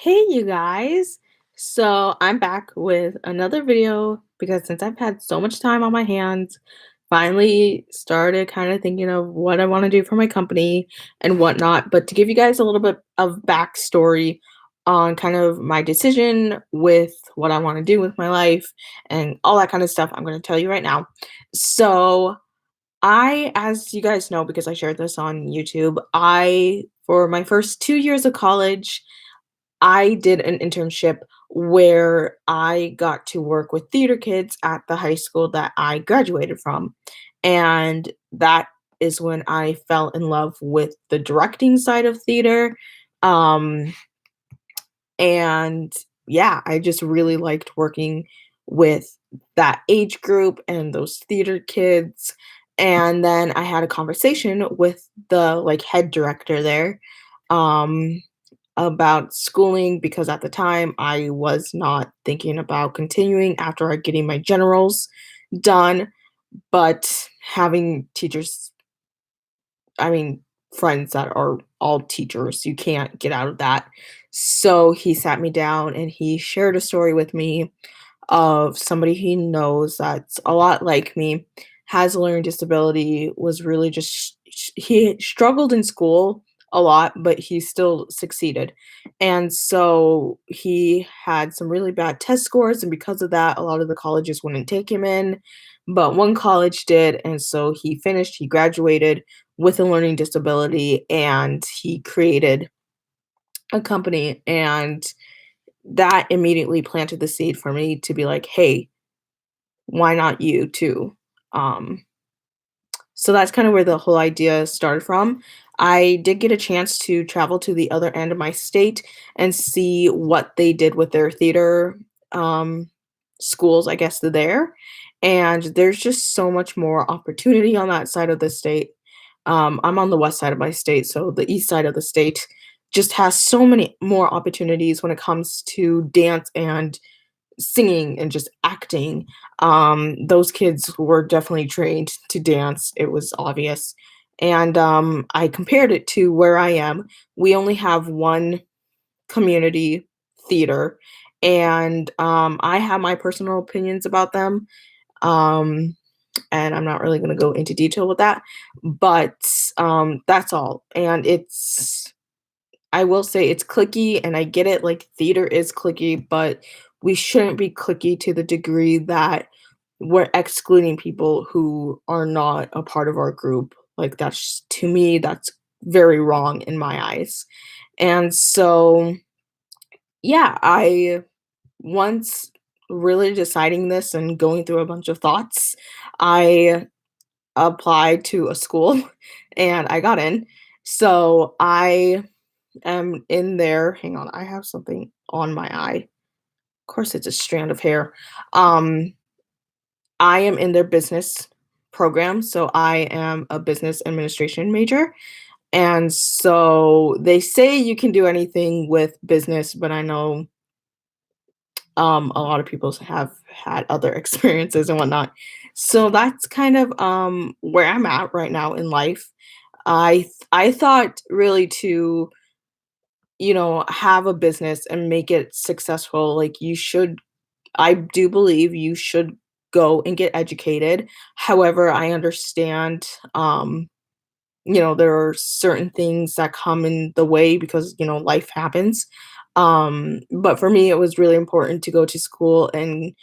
Hey, you guys. So I'm back with another video because since I've had so much time on my hands, finally started kind of thinking of what I want to do for my company and whatnot. But to give you guys a little bit of backstory on kind of my decision with what I want to do with my life and all that kind of stuff, I'm going to tell you right now. So as you guys know, because I shared this on YouTube, for my first 2 years of college, I did an internship where I got to work with theater kids at the high school that I graduated from. And that is when I fell in love with the directing side of theater. Um, and yeah, I just really liked working with that age group and those theater kids. And then I had a conversation with the head director there. Um, about schooling because at the time I was not thinking about continuing after getting my generals done, but having teachers, I mean, friends that are all teachers, you can't get out of that. So he sat me down and he shared a story with me of somebody he knows that's a lot like me, has a learning disability, was really just he struggled in school a lot, but he still succeeded. And so he had some really bad test scores, and because of that, a lot of the colleges wouldn't take him in, but one college did, and so he graduated with a learning disability, and he created a company, and that immediately planted the seed for me to be like, "Hey, why not you too?" Um, so that's kind of where the whole idea started from. I did get a chance to travel to the other end of my state and see what they did with their theater um, schools, I guess, there. And there's just so much more opportunity on that side of the state. I'm on the west side of my state, so the east side of the state just has so many more opportunities when it comes to dance and singing and just acting. Those kids were definitely trained to dance, it was obvious. And I compared it to where I am. We only have one community theater, and I have my personal opinions about them. Um, and I'm not really going to go into detail with that, but that's all. And I will say it's clicky and I get it, like theater is clicky, but we shouldn't be clicky to the degree that we're excluding people who are not a part of our group. Like that's to me, that's very wrong in my eyes. And so, yeah, I once really deciding this and going through a bunch of thoughts, I applied to a school and I got in. So I in there. Hang on, I have something on my eye. Of course, it's a strand of hair. Um, I am in their business program, so I am a business administration major. And so they say you can do anything with business, but I know a lot of people have had other experiences and whatnot. So that's kind of where I'm at right now in life. I thought really to have a business and make it successful, like, I do believe you should go and get educated. However, I understand, there are certain things that come in the way because, life happens. But for me, it was really important to go to school and,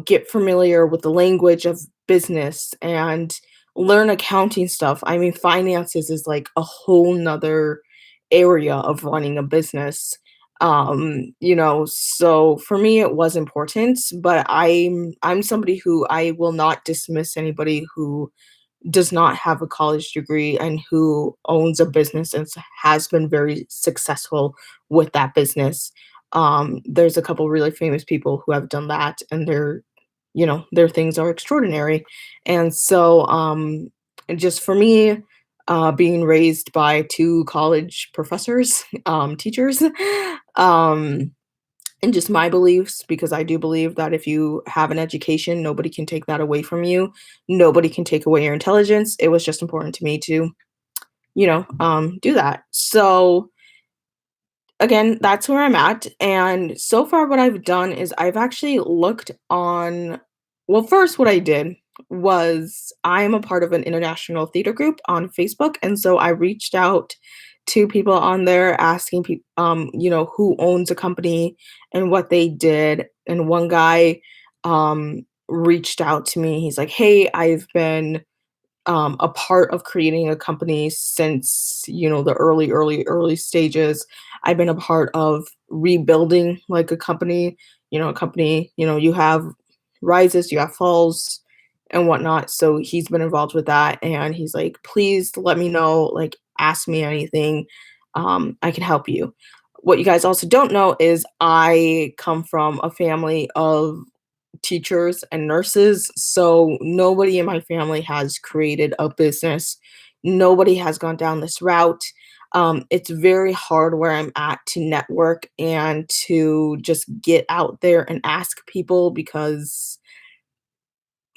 get familiar with the language of business and learn accounting stuff. I mean, finances is like a whole nother area of running a business. So for me it was important, but I'm somebody who I will not dismiss anybody who does not have a college degree and who owns a business and has been very successful with that business. There's a couple really famous people who have done that, and their things are extraordinary. And so, and just for me, being raised by two college professors, teachers, um, and just my beliefs, because I do believe that if you have an education, nobody can take that away from you. Nobody can take away your intelligence. It was just important to me to, do that. So again, that's where I'm at, and so far what I've done is I've actually looked on well, first what I did was I am a part of an international theater group on Facebook, and so I reached out to people on there asking who owns a company and what they did, and one guy, reached out to me. He's like, "Hey, I've been a part of creating a company since the early stages. I've been a part of rebuilding like a company. A company, you have rises, you have falls, and whatnot. So he's been involved with that, and he's like, please let me know, like, ask me anything. I can help you. What you guys also don't know is I come from a family of teachers and nurses, so nobody in my family has created a business. Nobody has gone down this route. It's very hard where I'm at to network and to just get out there and ask people because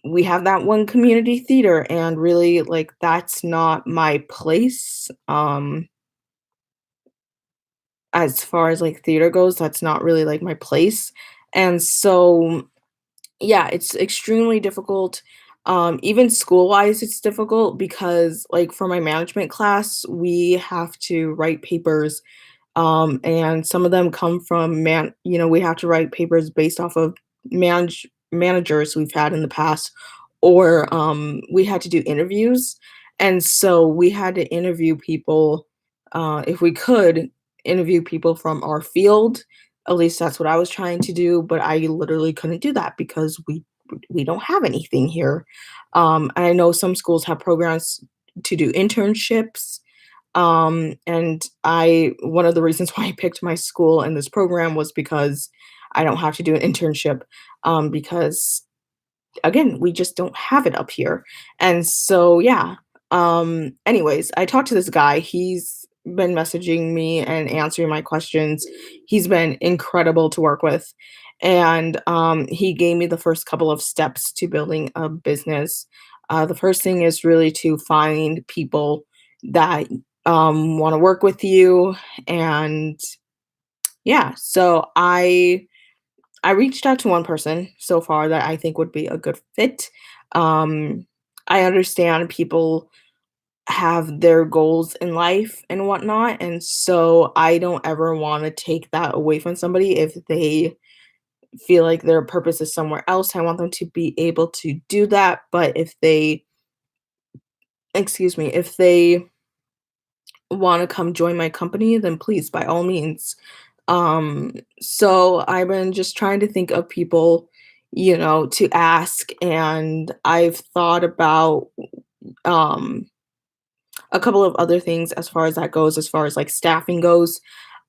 we have that one community theater and really like that's not my place. As far as like theater goes, that's not really like my place. And so yeah, it's extremely difficult. Even school-wise, it's difficult because, like, for my management class, we have to write papers, and some of them come from we have to write papers based off of managers we've had in the past, or we had to do interviews, and so we had to interview people, if we could interview people from our field. At least that's what I was trying to do, but I literally couldn't do that because we don't have anything here. And I know some schools have programs to do internships, and I one of the reasons why I picked my school and this program was because I don't have to do an internship, because again, we just don't have it up here. And so, yeah. Anyways, I talked to this guy. He's been messaging me and answering my questions. He's been incredible to work with. And he gave me the first couple of steps to building a business. The first thing is really to find people that want to work with you. And yeah, so I reached out to one person so far that I think would be a good fit. Um, I understand people have their goals in life and whatnot, and so I don't ever want to take that away from somebody if they feel like their purpose is somewhere else. I want them to be able to do that, but if they want to come join my company, then please, by all means. So I've been just trying to think of people, to ask, and I've thought about um a couple of other things as far as that goes, as far as like staffing goes.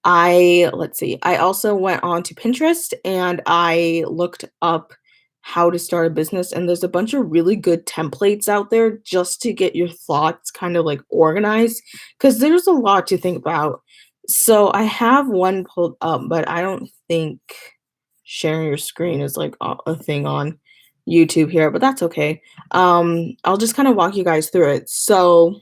Let's see, I also went on to Pinterest and I looked up how to start a business, and there's a bunch of really good templates out there just to get your thoughts kind of like organized because there's a lot to think about. So I have one pulled up, but I don't think sharing your screen is like a thing on YouTube here, but that's okay. I'll just kind of walk you guys through it. So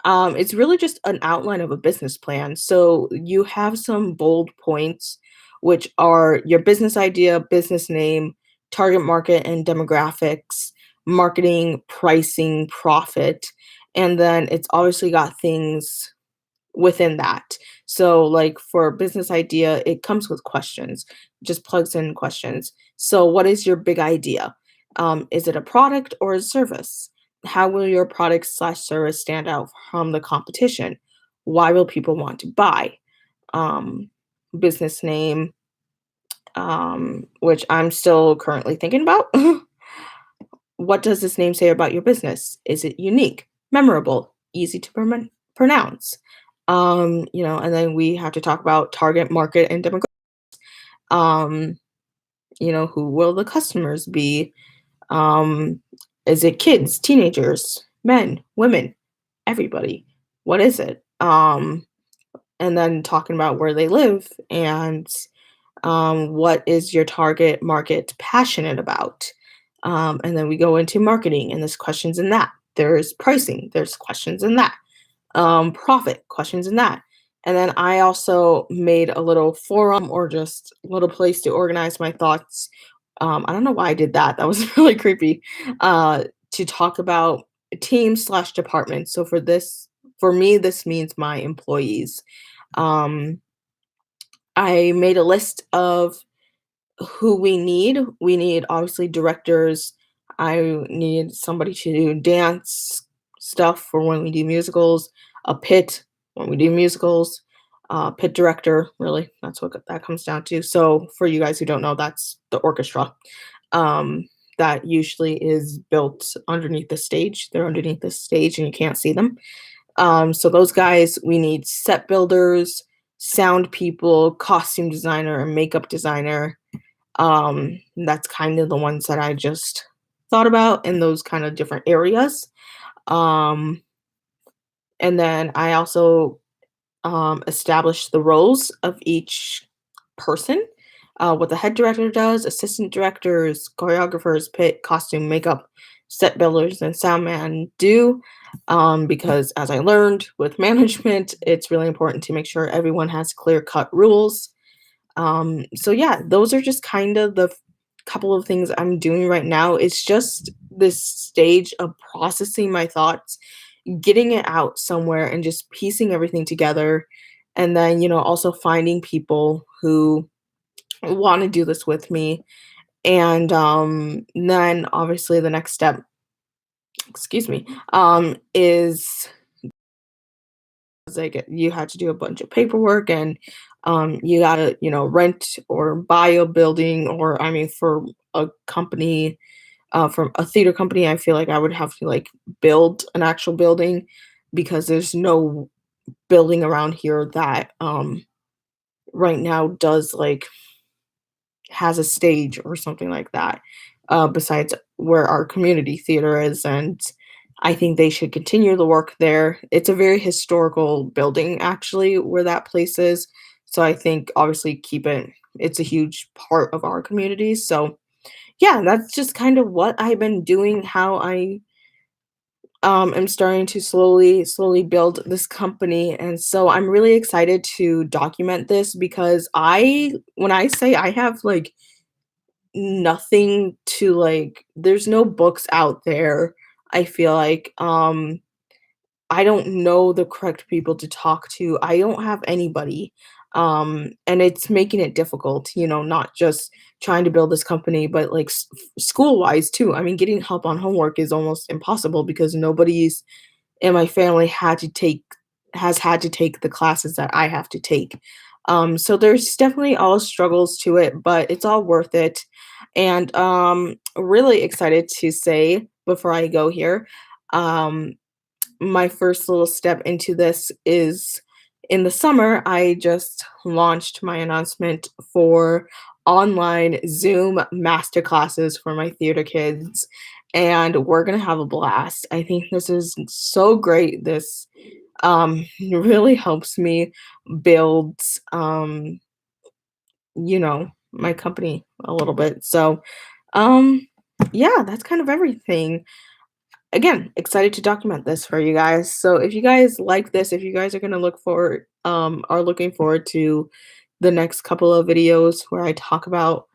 it's really just an outline of a business plan. So you have some bold points, which are your business idea, business name, target market and demographics, marketing, pricing, profit. And then it's obviously got things within that. So, like for business idea, it comes with questions, just plugs in questions. So, what is your big idea? Is it a product or a service? How will your product slash service stand out from the competition? Why will people want to buy? Um, Business name, which I'm still currently thinking about. What does this name say about your business? Is it unique, memorable, easy to pronounce? And then we have to talk about target market and demographic. Um, who will the customers be? Um, is it kids, teenagers, men, women, everybody? What is it? And then talking about where they live and what is your target market passionate about? And then we go into marketing, and there's questions in that. There's pricing, there's questions in that. Profit, questions in that. And then I also made a little forum or just a little place to organize my thoughts. I don't know why I did that. That was really creepy. To talk about teams slash departments. So for me, this means my employees. Um, I made a list of who we need. We need obviously directors. I need somebody to do dance stuff for when we do musicals, a pit when we do musicals, pit director, really. That's what that comes down to. So for you guys who don't know, that's the orchestra. Um, that usually is built underneath the stage. They're underneath the stage and you can't see them. So those guys, we need set builders, sound people, costume designer, and makeup designer. That's kind of the ones that I just thought about in those kind of different areas. Um, and then I also established the roles of each person, what the head director does, assistant directors, choreographers, pit, costume, makeup, set builders, and sound man do. Because as I learned with management, it's really important to make sure everyone has clear cut rules. So yeah, those are just kind of the couple of things I'm doing right now. It's just this stage of processing my thoughts, getting it out somewhere and just piecing everything together. And then, also finding people who want to do this with me. And then obviously the next step, excuse me, is like you had to do a bunch of paperwork and you gotta rent or buy a building, or I mean for a company, from a theater company, I feel like I would have to like build an actual building because there's no building around here that right now does like has a stage or something like that, besides where our community theater is. And I think they should continue the work there. It's a very historical building, actually, where that place is. So I think obviously keep it, it's a huge part of our community. So yeah, that's just kind of what I've been doing, how I am starting to slowly build this company. And so I'm really excited to document this because when I say I have like nothing to like, there's no books out there. I feel like I don't know the correct people to talk to. I don't have anybody. And it's making it difficult, not just trying to build this company, but like school wise too. I mean, getting help on homework is almost impossible because nobody's in my family has had to take the classes that I have to take. So there's definitely all struggles to it, but it's all worth it. And really excited to say before I go here, um, my first little step into this is in the summer, I just launched my announcement for online Zoom masterclasses for my theater kids, and we're gonna have a blast. I think this is so great. This really helps me build my company a little bit. So um yeah, that's kind of everything. Again, excited to document this for you guys. So if you guys like this, if you guys are gonna are looking forward to the next couple of videos where I talk about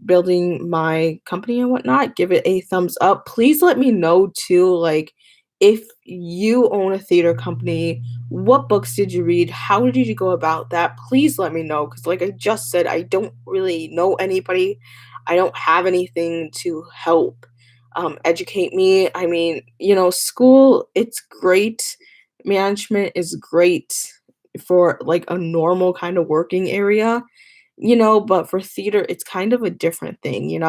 building my company and whatnot, give it a thumbs up. Please let me know too, like if you own a theater company, what books did you read? How did you go about that? Please let me know because, like I just said, I don't really know anybody. I don't have anything to help educate me. I mean, school, it's great. Management is great for like a normal kind of working area, but for theater, it's kind of a different thing.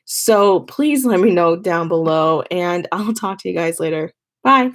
So please let me know down below, and I'll talk to you guys later. Bye.